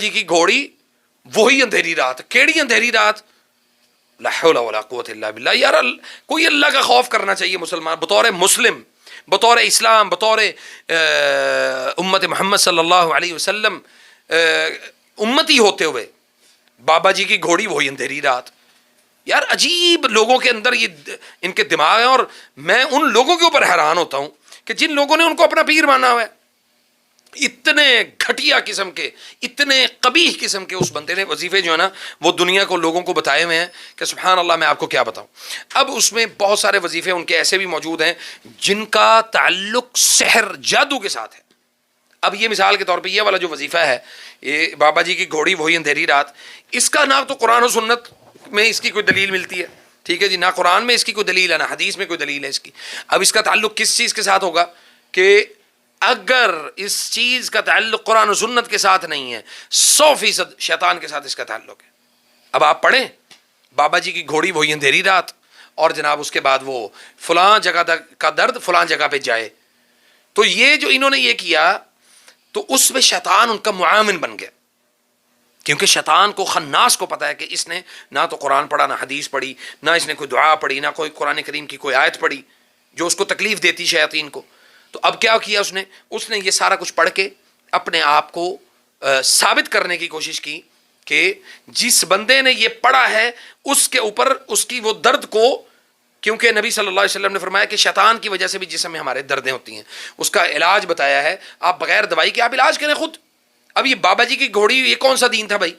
جی کی گھوڑی وہی اندھیری رات. کیڑی اندھیری رات؟ لا حول ولا قوت الا باللہ. یار کوئی اللہ کا خوف کرنا چاہیے مسلمان بطور مسلم، بطور اسلام، بطور امت محمد صلی اللہ علیہ وسلم امتی ہوتے ہوئے. بابا جی کی گھوڑی وہی اندھیری رات. یار عجیب لوگوں کے اندر یہ ان کے دماغ ہیں، اور میں ان لوگوں کے اوپر حیران ہوتا ہوں کہ جن لوگوں نے ان کو اپنا پیر مانا ہوا ہے. اتنے گھٹیا قسم کے، اتنے قبیح قسم کے اس بندے نے وظیفے جو ہے نا وہ دنیا کو لوگوں کو بتائے ہوئے ہیں کہ سبحان اللہ میں آپ کو کیا بتاؤں. اب اس میں بہت سارے وظیفے ان کے ایسے بھی موجود ہیں جن کا تعلق سحر جادو کے ساتھ ہے. اب یہ مثال کے طور پہ یہ والا جو وظیفہ ہے، یہ بابا جی کی گھوڑی وہی اندھیری رات، اس کا نہ تو قرآن و سنت میں اس کی کوئی دلیل ملتی ہے، ٹھیک ہے جی، نہ قرآن میں اس کی کوئی دلیل ہے، نہ حدیث میں کوئی دلیل ہے اس کی. اب اس کا تعلق کس چیز کے ساتھ ہوگا کہ اگر اس چیز کا تعلق قرآن و سنت کے ساتھ نہیں ہے، 100% شیطان کے ساتھ اس کا تعلق ہے. اب آپ پڑھیں بابا جی کی گھوڑی وہی اندھیری رات، اور جناب اس کے بعد وہ فلاں جگہ کا درد فلاں جگہ پہ جائے. تو یہ جو انہوں نے یہ کیا تو اس میں شیطان ان کا معاون بن گیا، کیونکہ شیطان کو خناس کو پتا ہے کہ اس نے نہ تو قرآن پڑھا، نہ حدیث پڑھی، نہ اس نے کوئی دعا پڑھی، نہ کوئی قرآن کریم کی کوئی آیت پڑھی جو اس کو تکلیف دیتی شیاطین کو. تو اب کیا کیا اس نے یہ سارا کچھ پڑھ کے اپنے آپ کو ثابت کرنے کی کوشش کی کہ جس بندے نے یہ پڑھا ہے اس کے اوپر اس کی وہ درد کو، کیونکہ نبی صلی اللہ علیہ وسلم نے فرمایا کہ شیطان کی وجہ سے بھی جسم میں ہمارے دردیں ہوتی ہیں، اس کا علاج بتایا ہے. آپ بغیر دوائی کے آپ علاج کریں خود. اب یہ بابا جی کی گھوڑی یہ کون سا دین تھا بھائی؟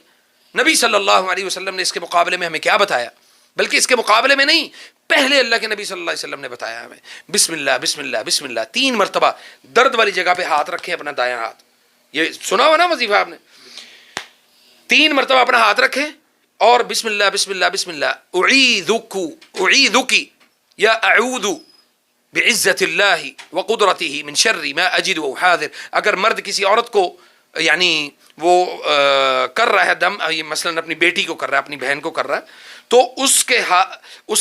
نبی صلی اللہ علیہ وسلم نے اس کے مقابلے میں ہمیں کیا بتایا؟ بلکہ اس کے مقابلے میں نہیں، پہلے اللہ کے نبی صلی اللہ علیہ وسلم نے بتایا ہمیں بسم اللہ بسم اللہ بسم اللہ 3 مرتبہ درد والی جگہ پہ ہاتھ رکھیں، اپنا دایاں ہاتھ. یہ سنا ہوا نا وظیفہ آپ نے؟ 3 مرتبہ اپنا ہاتھ رکھیں اور بسم اللہ بسم اللہ بسم اللہ اعیذک یا اعوذ بعزت اللہ وقدرتہ من شر ما اجد واحاذر. اگر مرد کسی عورت کو یعنی وہ کر رہا ہے دم، یہ مثلا اپنی بیٹی کو کر رہا ہے، اپنی بہن کو کر رہا ہے، تو اس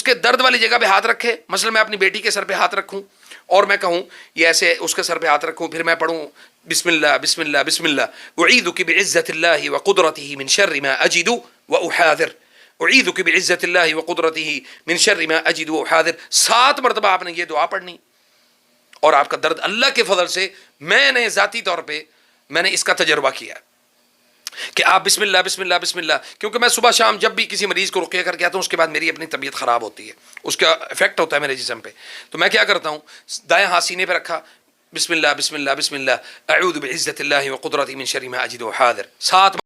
کے درد والی جگہ پہ ہاتھ رکھے. مثلا میں اپنی بیٹی کے سر پہ ہاتھ رکھوں اور میں کہوں یہ ایسے اس کے سر پہ ہاتھ رکھوں، پھر میں پڑھوں بسم اللہ بسم اللہ بسم اللہ اعیذک بعزت اللہ وقدرتہ من شر ما اجد واحاذر، اعیذک بعزت اللہ وقدرتہ من شر ما اجد واحاذر. 7 مرتبہ آپ نے یہ دعا پڑھنی اور آپ کا درد اللہ کے فضل سے، میں نے ذاتی طور پہ میں نے اس کا تجربہ کیا کہ آپ بسم اللہ بسم اللہ بسم اللہ، کیونکہ میں صبح شام جب بھی کسی مریض کو رقیہ کر کے آتا ہوں اس کے بعد میری اپنی طبیعت خراب ہوتی ہے، اس کا افیکٹ ہوتا ہے میرے جسم پہ. تو میں کیا کرتا ہوں، دائیں ہاتھ سینے پہ رکھا، بسم اللہ بسم اللہ بسم اللہ اعوذ بعزت اللہ وقدرتہ من شر ما اجد واحاذر 7